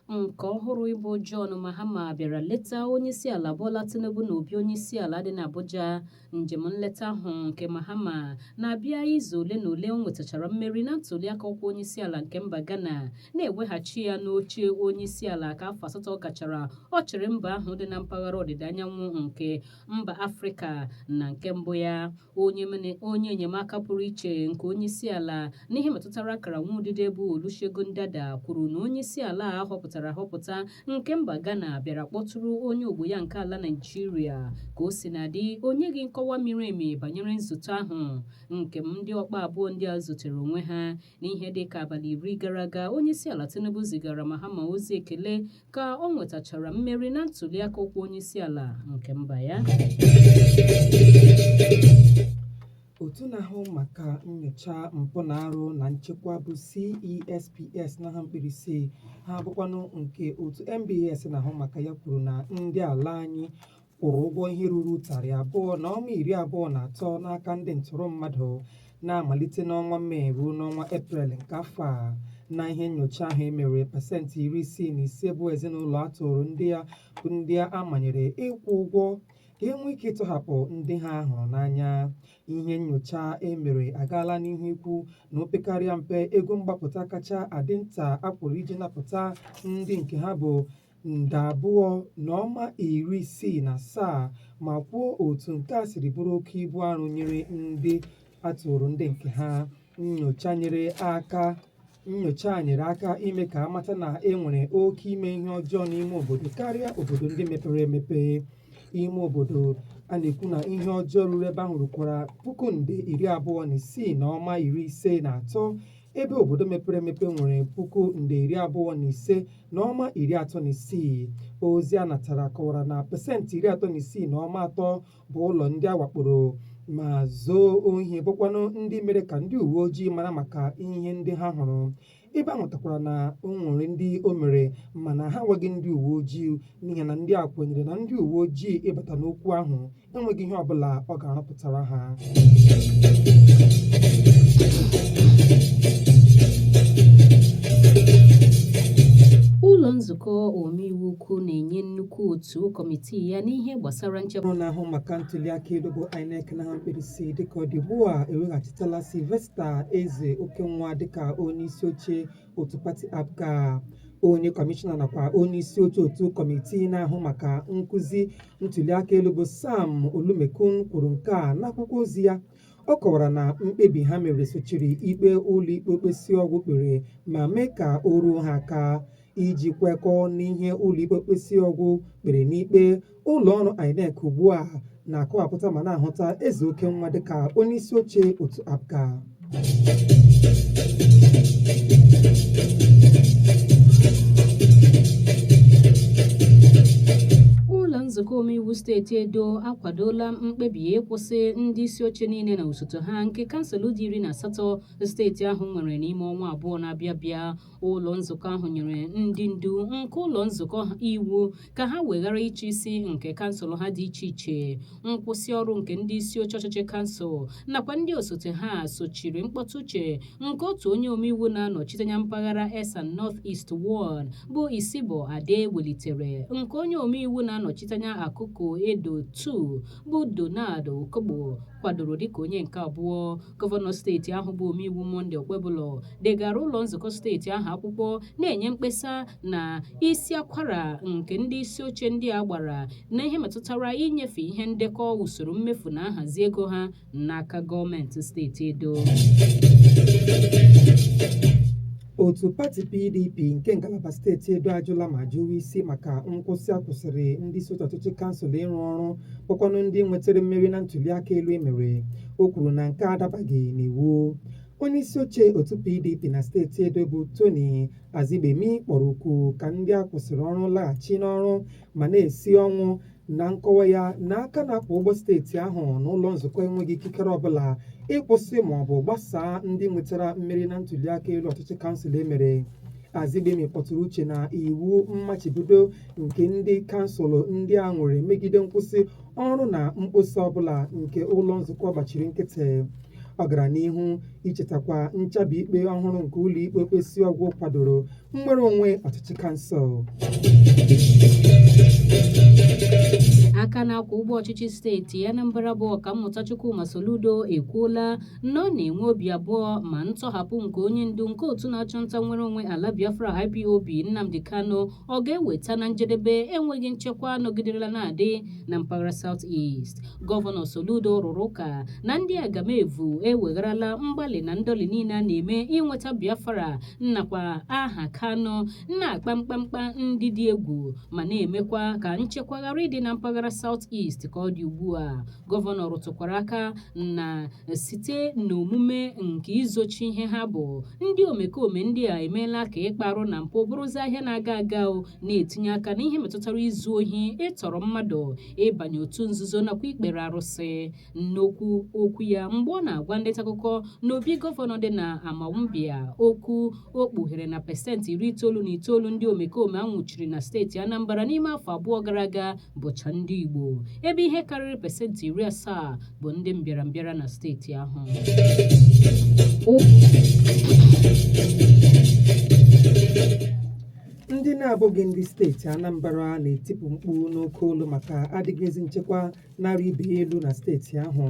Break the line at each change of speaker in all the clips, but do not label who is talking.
nke ọhụrụ ịbụ John Mahama bịara leta onyeisiala Bola Tinubu na obi onyeisiala dị n'Abuja. Njem nleta ahụ nke Mahama na-abịa izu ole na ole o nwetachara mmeri na ntụliaka ọkwa onyeisiala nke mba Ghana, na-eweghachi ya n'oche onyeisiala ka afọ 8 gachara. Ọ chịrị mba ahụ dị na mpaghara ọdịda anyanwụ nke mba Afrịka na nke mbụ ya. Onye enyemaka pụrụ iche nke onyeisiala n'ihe metụtara akara nwaudide bụ Olusegun Dada kwuru na onyeisiala a họpụtara ahọpụta nke mba Ghana bịara kpọtụrụ onye ogbo ya nke ala Naịjirịa. Ka o si na dị, o nyeghị nkọwa miri emi banyere nzute ahụ nke ndị ọkpa abụọ ndị a zutere onwe ha. N'ihe dị ka abalị 10 gara aga, onyeisiala Tinubu zigara Mahama ozi ekele ka ọ nwetachara mmeri na ntụliaka ọkwa onyeisiala nke mba ya.
Otu na-ahụ maka nnyocha mpụ na arụ na nchekwa bụ CESPS na mkpirisi ha bụkwanụ nke otu MBS na-ahụ maka ya kwuru na ndị ala anyị kwụrụ ụgwọ ihe ruru ụtarị 2.23 n'aka ndị ntụrụ mmadụ na-amalite n'ọnwa Mee ruo n'ọnwa Eprel nke afọ a. Na ihe nnyocha ahụ emere, pasentị 65 bụ ezinụlọ atụrụ ndị a manyere ịkwụ ụgwọ ka e nwee ike ịtọhapụ ndị ha hụrụ n'anya. Ihe nnyocha emere agaala n'ihu ikwu na opekarịa mpe ego mgbapụta kacha adị nta akwụrụ iji napụta ndị nke ha bụ nde 2.67 ma kwuo otu nke a siri bụrụ oke ibu arụ nyere ndị atụrụ ndị nke ha. Nnyocha nyere aka ime ka amata na e nwere oke ime ihe ọjọọ n'ime obodo karịa obodo ndị mepere emepe. Ime obodo a na-ekwu na ihe ọjọọ ruru ebe ahụ rukwara 26,253, ebe obodo mepere emepe nwere 25,236. Ozi a natara kọwara na pasentị 36.3 bụ ụlọ ndị a wakporo ma zoo ohi bụkwanụ ndị mere ka ndị uwe ojii mara maka ihe ndị ha hụrụ. Ebe a hụtakwara na o nwere ndị o mere mana ha agwaghị ndị uwe ojii n'ihi na ndị a kwenyere na ndị uwe ojii ịbata n'okwu ahụ enweghị ihe ọbụla ọ ga-arụpụtara ha.
Ụlọ nzukọ omeiwu ukwu na-enye nnukwu otu kọmitii ya n'ihe gbasara nchekwa
na-ahụ maka ntụliaka elu bụ INEC na mkpirisi dịka ọ dị ugbu a eweghachitela Sylvester Eze Okenwa dịka onye isi oche otu pati APGA. Onye kọmishọna nakwa onye isi oche otu kọmitii na-ahụ maka nkụzi ntụliaka elu bụ Sam Olumekun kwuru nke a n'akwụkwọ ozi ya. Ọ kọwara na mkpebi ha mere sochiri ikpe ụlọikpe Okpesiọgwụ kpere ma mee ka o ruo ha aka. Iji kwekọọ n'ihe ụlọikpe Okpesiọgwụ kpere n'ikpe, ụlọ ọrụ INEC ugbu a na-akọwapụta ma na-ahụta Eze Okenwa dịka onye isi oche otu APGA.
Nzukọ omeiwu steeti Edo akwadola mkpebi ịkwụsị ndị isi oche niile na osote ha nke kansụl dị 18 steeti ahụ nwere n'ime ọnwa abụọ na-abịa abịa. Ụlọ nzukọ ahụ nyere ndị ndu nke ụlọ nzukọ iwu ka ha weghara ịchị isi nke kansụl ha dị iche iche. Nkwụsị ọrụ nke ndị isi oche ọchịchị kansụl nakwa ndị osote ha sochiri mkpọtụ uche nke otu onye omeiwu na-anọchite anya mpaghara Esan North East Ward bụ Isibo Ade welitere, nke onye omeiwu na-anọchite anya akụkụ Edo 2 bụ Donald Okogbo kwadoro dịka onye nke abụọ. Gọvanọ steeti ahụ bụ omeiwu Monday Okpebholo degara ụlọ nzukọ steeti ahụ akwụkwọ na-enye mkpesa na isi akwara nke ndị isi oche ndị a gbara na ihe metụtara inyefe ihe ndekọ usoro mmefu na nhazi ego ha n'aka gọọmenti steeti Edo.
Otu pati PDP nke ngalaba steeti Edo ajụla ma jụwa isi maka nkwụsị akwụsịrị ndị isi oche ọchịchị kansụl ịrụ ọrụ bụkwanụ ndị nwetara mmeri na ntụliaka elu emere. O kwuru na nke adabaghị n'iwu. Onye isi oche otu PDP na steeti Edo bụ Tony Azigbemi kpọrọ oku ka ndị a kwụsịrị ọrụ laghachi n'ọrụ ma na-esi ọnwụ na nkọwa ya n'aka na-akwụ ụgbọ steeti ahụ n'ụlọ nzukọ enweghị ikikere ọbụla ịkwụsị ma ọ bụ gbasaa ndị nwetara mmeri na ntụliaka elu ọchịchị kansụl emere. Azigbemi kpọtụrụ uche na iwu mmachibido nke ndị kansụl ndị a nwere megide nkwụsị ọrụ na mkpọsa ọbụla nke ụlọ nzukọ gbachiri nkịtị. ọ gara n'ihu ichetakwa nchabi ikpe ọhụrụ nke ụlọikpe mkpesi ọgwụ kwadoro nnwere onwe ọchịchị kansụl.
aka na-akwụ ụgbọ ọchịchị steeti Anambra bụ ọkammụta Chukwuma Soludo ekwuola na ọ na-enwe obi abụọ ma ntọhapụ nke onye ndu nke otu na-achụ nta nwere onwe ala Biafra IPOB Nnamdi Kanu ọ ga-eweta na njedebe enweghị nchekwa nọgiderela na-adị na mpaghara South East. Gọvanọ Soludo rụrụ ụka na ndị agamevu ewegharala mgbalị na ndọli niile a na-eme inweta Biafra nakwa aha Kanu na-akpa mkpamkpa ndị dị egwu ma na-emekwa ka nchekwa ghara ịdị na mpaghara South East ka ọ dị ugbu a. Gọvanọ rụtụkwara aka na site n'omume nke izochi ihe ha bụ ndị omekome ndị a emeela ka ịkparụ na mpụ bụrụzi ahịa na-aga aga na-etinye aka n'ihe metụtara izu ohi, ịtọrọ mmadụ, ịbanye otu nzuzo nakwa ikpere arụsị. N'okwu okwu ya mgbe ọ na-agwa ndị nta akụkọ n'obi gọvanọ dị na Amawbia okwu o kpughere na pasentị 99 ndị omekome anwụchiri na steeti Anambra n'ime afọ abụọ gara aga bụcha ndị Igbo, ebe ihe karịrị pasentị 70 bụ ndị mbịarambịara na steeti ahụ.
Ndị na-abụghị ndị steeti Anambra na-etipụ mkpu n'oke olu maka adịghịzi nchekwa narị ibe elu na steeti ahụ.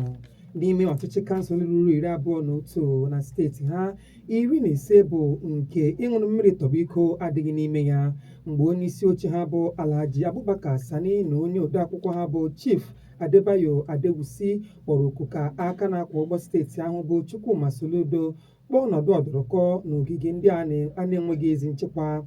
N'ime ọchịchị kansụl ruru 21 na steeti ha, 15 bụ nke ịṅụrụ mmiri tọgbọ iko adịghị n'ime ya, mgbe onye isi oche ha bụ Alhaji Abubakar Sani na onye odeakwụkwọ ha bụ Chief Adebayo Adewusi kpọrọ oku ka aka na-akwụ ụgbọ steeti ahụ bụ Chukwuma Soludo kpọọ ọnọdụ ọdụrụkọ n'ogige ndị a na-enweghị ezi nchekwa.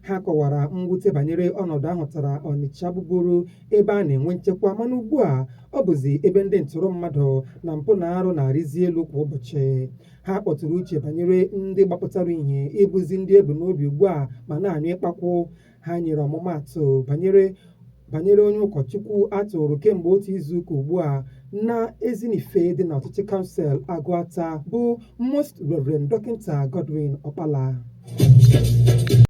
Ha kọwara mwute banyere ọnọdụ ahụtara Ọnịcha bụbụrụ ebe a na-enwe nchekwa, mana ugbu a ọ bụzi ebe ndị ntụrụ mmadụ na mpụ na arụ na-arịzi elu kwa ụbọchị. Ha kpọtụrụ uche banyere ndị gbapụtara ihe ịbụzi ndị ebu n'obi ugbu a ma na-anyụ ịkpakwu. Ha nyere ọmụmaatụ banyere onye ụkọchukwu atụrụ kemgbe otu izuụka ugbu a na Ezinife dị na ọchịchị kansụl Agụata bụ Most Reverend Dọkịta Godwin Ọkpala.